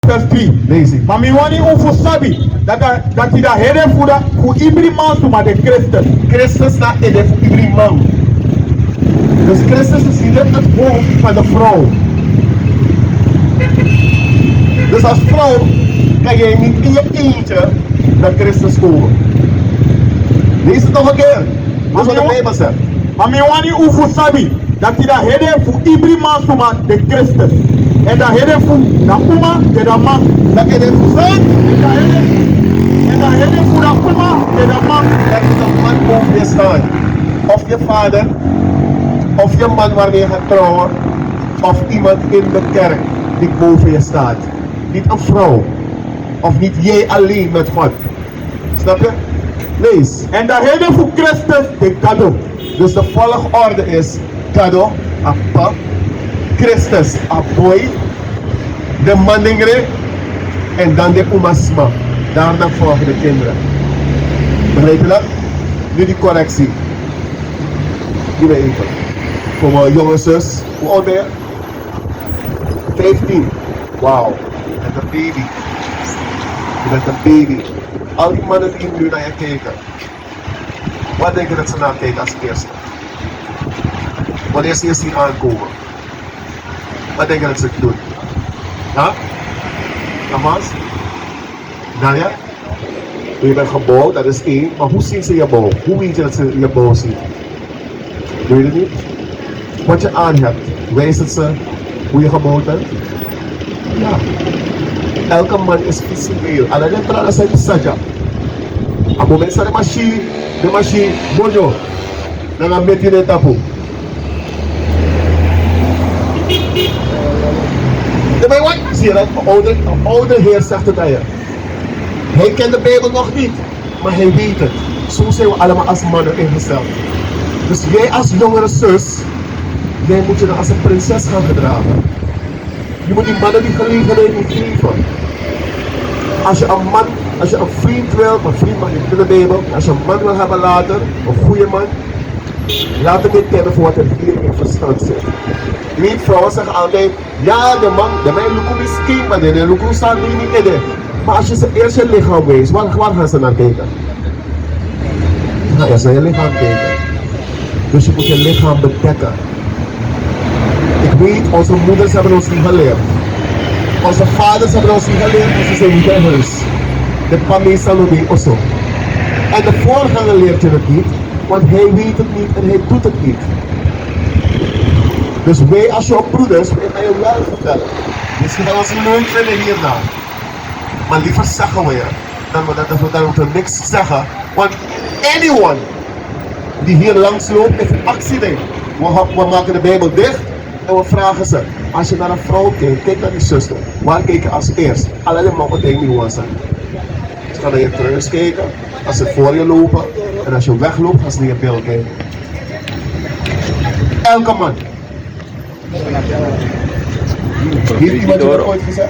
verse 3. Lees. Maar mi wani ufu sabi dat hij daar heden voor iedere man zo maar de Christus. Christus staat in de voor iedere man. Dus Christus is niet het hoofd van de vrouw. Dus als vrouw kan jij niet in je eentje naar Christus komen. Lees het nog een keer. Dat is wat de Bijbel zegt. Maar mi wani ufu sabi dat hij daar heden voor iedere man zo maar de Christus. En daar heden voor de uma de de man. Dat in het gezond. En daar heden voor de uma de de man. Dat is een man boven je staan. Of je vader, of je man waarmee je gaat trouwen, of iemand in de kerk die boven je staat. Niet een vrouw, of niet jij alleen met God. Snap je? Lees. En daar heden voor Christus de cadeau. Dus de volgorde is cadeau, appa, Christus, boy, de mandingre en dan de umasma. Daarna volgen de kinderen. Begrijp je dat? Nu die correctie. Doe me even. Voor mijn jonge zus. Hoe oud ben je? 15. Wauw. Je bent een baby. Je bent een baby. Al die mannen die nu naar je kijken. Wat denk je dat ze naar kijken als eerste? Wanneer ze je zien aankomen. Wat denk je dat ze doen? Ja? Nogmaals? Nadia? Je bent gebouwd, dat is één. Maar hoe zien ze je bouw? Hoe weet je dat ze je bouw zien? Doe je het niet? Wat je aan hebt, wijst het ze hoe je gebouwd bent? Ja. Elke man is visueel. Alleen het praten zijn saja. Op het moment dat de machine, bojo, dan gaan we met tapu. Wat? Zie je dat? Een oude heer zegt het aan je. Hij kent de Bijbel nog niet, maar hij weet het. Zo zijn we allemaal als mannen ingesteld. Dus jij als jongere zus, jij moet je dan als een prinses gaan gedragen. Je moet die mannen die gelegenheid niet geven. Als je een vriend wil, een vriend mag niet in de Bijbel, als je een man wil hebben later, een goede man, laat hem niet kennen voor wat er hier in verstand zit. Je weet, vrouwen zeggen altijd, ja de man lukt misschien, maar de lukt staat niet in. Maar als je ze eerst je lichaam wijst, waar gaan ze naar kijken? Ga eerst naar je lichaam kijken. Dus je moet je lichaam bedekken. Ik weet, onze moeders hebben ons niet geleerd. Onze vaders hebben ons niet geleerd, want ze zijn niet in huis. De pamé salome osso. En de voorganger leert je het niet, want hij weet het niet en hij doet het niet. Dus wij als jouw broeders, wij gaan je wel vertellen. Misschien gaan we ons leuk vinden hierna. Maar liever zeggen we je, dan we niks zeggen. Want anyone die hier langs loopt, heeft een accident. We maken de Bijbel dicht en we vragen ze. Als je naar een vrouw kijkt, kijk naar die zuster. Waar kijk je als eerst? Alleen maar wat denk je zijn. Ze gaan naar je truis kijken, als ze voor je lopen. En als je wegloopt, gaan ze naar je beeld kijken. Elke man. Heeft iemand je dat ooit gezegd?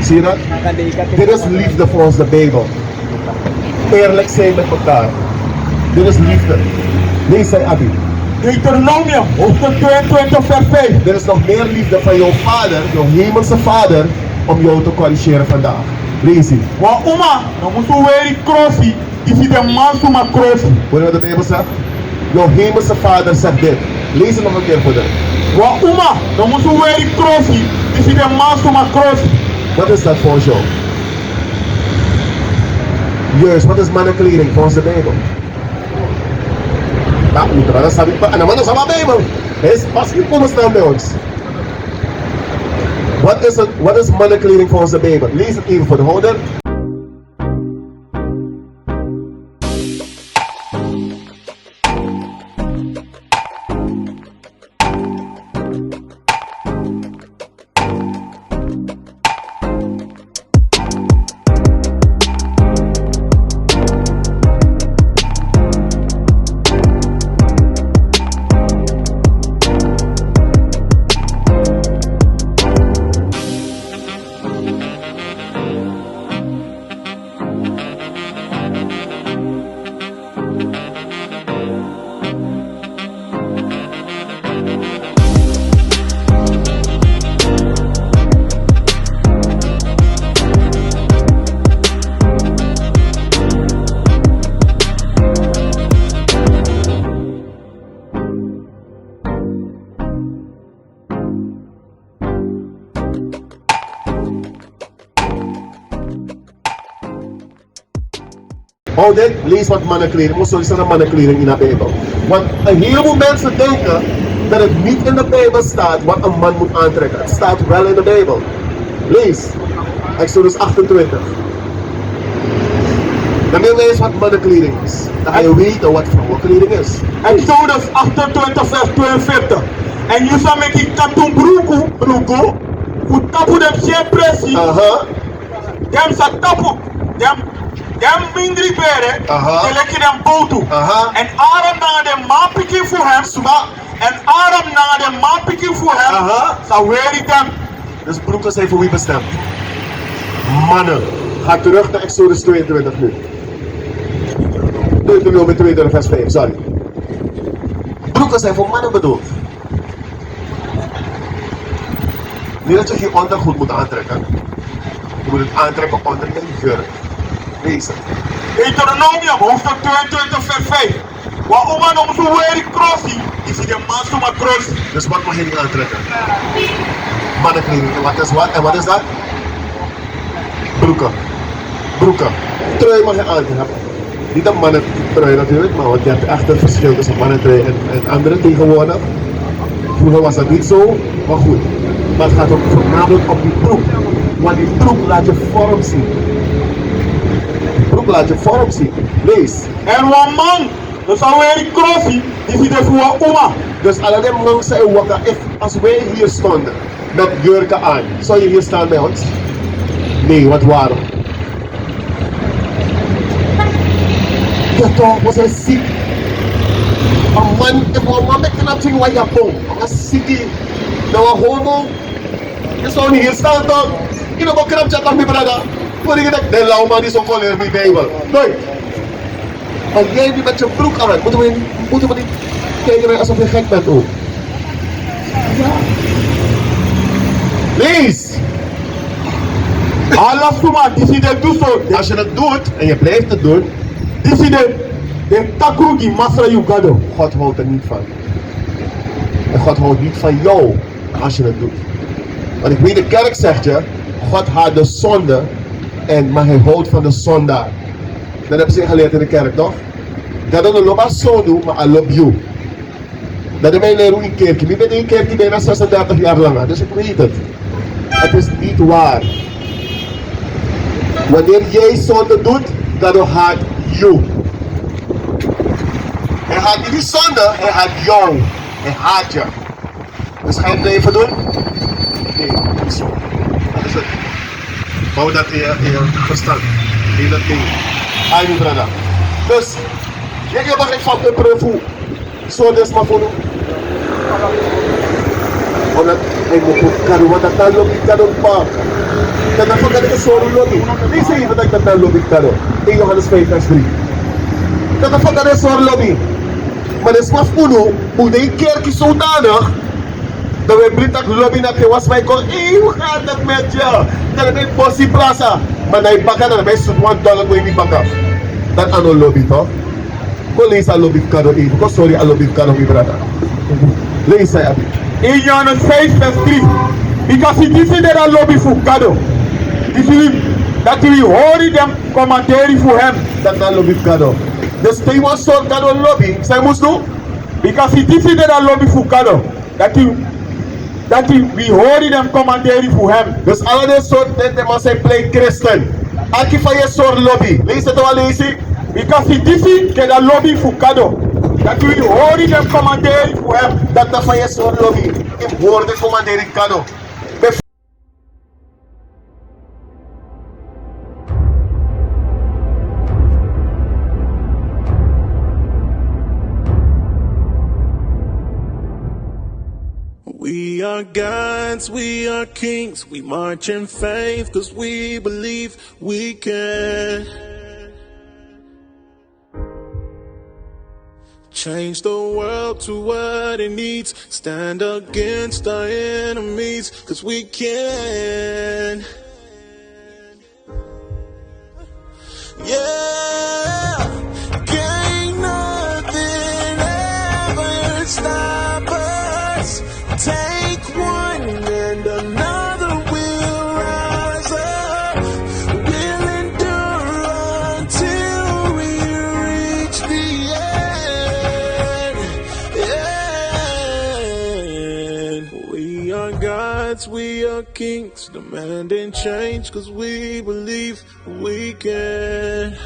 Zie je dat? Dit is liefde volgens de Bijbel. Eerlijk zijn met elkaar. Dit is liefde. Lees zij Abi. Deuteronomium, hoofdstuk 22 vers 5. Er is nog meer liefde van jouw vader, jouw hemelse vader, om jou te corrigeren vandaag. Lees het. Wa uma, dan moet je WERI crossie, is die de man zo maar crossie. Hoor je wat de Bijbel zegt? Jouw hemelse vader zegt dit. Lees het nog een keer voor de. Wa uma, dan moet je WERI crossie, is die de man zo maar crossie. Wat is dat volgens jou? Juist, wat is mannenkleding volgens de Bijbel? Nou, dat is niet, en dan is het Bijbel. Hij is pas niet komen staan bij ons. Wat is mannenkleding volgens de Bijbel? Lees het even voor de houder. Oh, dit, lees wat mannenkleding. Moest is er een mannenkleding in de Bijbel. Want een heleboel mensen denken dat het niet in de Bijbel staat wat een man moet aantrekken. Het staat wel in de Bijbel. Lees. Exodus 28. Dan wil je eens wat mannenkleding is. Dan ga je weten wat vrouwenkleding is. Exodus 28 vers 42. En je zal met die katoen broeko, voor tapu dem shepresi. Dem sa tapu, dem mindri bere, teleki dem botu. En Aram na dem mapiki voor hem, en Aram na dem mapiki voor hem, sa weri dem. Dus broeken zijn voor wie bestemd? Mannen. Ga terug naar Exodus 22 nu. Deuteronomium 22 vers 5, sorry. Broeken zijn voor mannen bedoeld. Niet dat je geen ondergoed moet aantrekken. Je moet het aantrekken onder je jurk. Lees het. Deuteronomium hoofdstuk 22 vers 5. Wa oman om zo weri crossie, is hij de man zo maar crossie. Dus wat mag je niet aantrekken? Mannenkleding. Wat is wat? En wat is dat? Broeken. Broeken. Trui mag je aantrekken. Niet een mannentrui natuurlijk, maar want je hebt echt een verschil tussen mannentrui en andere tegenwoordig. Vroeger was dat niet zo, maar goed. Maar het gaat ook voornamelijk op die broek. Want die broek laat je vorm zien. Die broek laat je vorm zien. Lees. En wat man, dus alweer crossie, is hij de voor oma. Dus alle die mensen in Wakka, als wij hier stonden met jurken aan, zou je hier staan bij ons? Nee, wat waarom? Ja toch, was hij ziek. Een man met knap ging wat Japon. Een ziek. Nou, een homo. Je zou niet hier staan toch? Je nog een knap chat aan mijn brada. Voor ik denk, de lauw man is ook al in mijn Bijbel. Nooit. En jij die met je broek aan, moeten we niet kijken alsof je gek bent ook. Ja. Lees! Allah suma, die zie de doet zo. Als je het doet en je blijft het doen, die zie de takrugi masra yugado. God houdt er niet van. En God houdt niet van jou als je het doet. Want ik weet, de kerk zegt je, God haat de zonde, maar hij houdt van de zondaar. Dat hebben ze geleerd in de kerk, toch? Dat doen we niet zo doen, maar I love you. Dat hebben wij leren in kerk. Ik ben in kerk bijna 36 jaar lang, dus ik weet het. Het is niet waar. Wanneer jij zonde doet, dan haat you. Hij haat niet die zonde, hij haat jou. Hij haat je. Dus ga je het blijven doen? Nee, niet zo. Dat is het. Bouw dat in je verstand. In dat ding. Ai, mijn brada. Dus, je mag ik van de proeven. Zo dus maar voor omdat hij moet ook kado, want dat dan loopt ik kado pak. Dat dan vergat ik een zo'n lobby. Lees even dat ik dat dan loopt ik kado. 1 Johannes 5 vers 3. Dat dan vergat ik een zo'n lobby. Maar de smaf uno, hoe de kerk is zodanig, dat we brengen dat lobby naar je was mij kon, hoe gaat dat met je? Dat is een bossie plaza. Maar na je bakken, dan ben je $1 moet je niet bakken. Dat is een lobby toch? Go lees een lobby kado even. Go sorry een lobby kado mijn brada. Lees hij abi. 1 Johannes 5 vers 3. Because he did that a lobby for kado. Dat we horen them commentary voor hem. Dat is lobby kado. Dus hij was zo'n kado lobby. Zij moest doen? Because he did that a lobby for kado. Dat we horen them commentary voor hem. Dus alle deze soort mensen maar zijn play christen. Aki van je soort lobby. Lees het wel lezen. Because he did that a lobby for kado. Dat we horen them commentary voor hem. Dat van je soort lobby. Ik hoor de commandering kado. We are gods, we are kings, we march in faith, 'cause we believe we can change the world to what it needs, stand against our enemies, 'cause we can. Yeah, can't nothing ever stop us. Take one and another will rise up. We'll endure until we are kings, demanding change, cause we believe we can.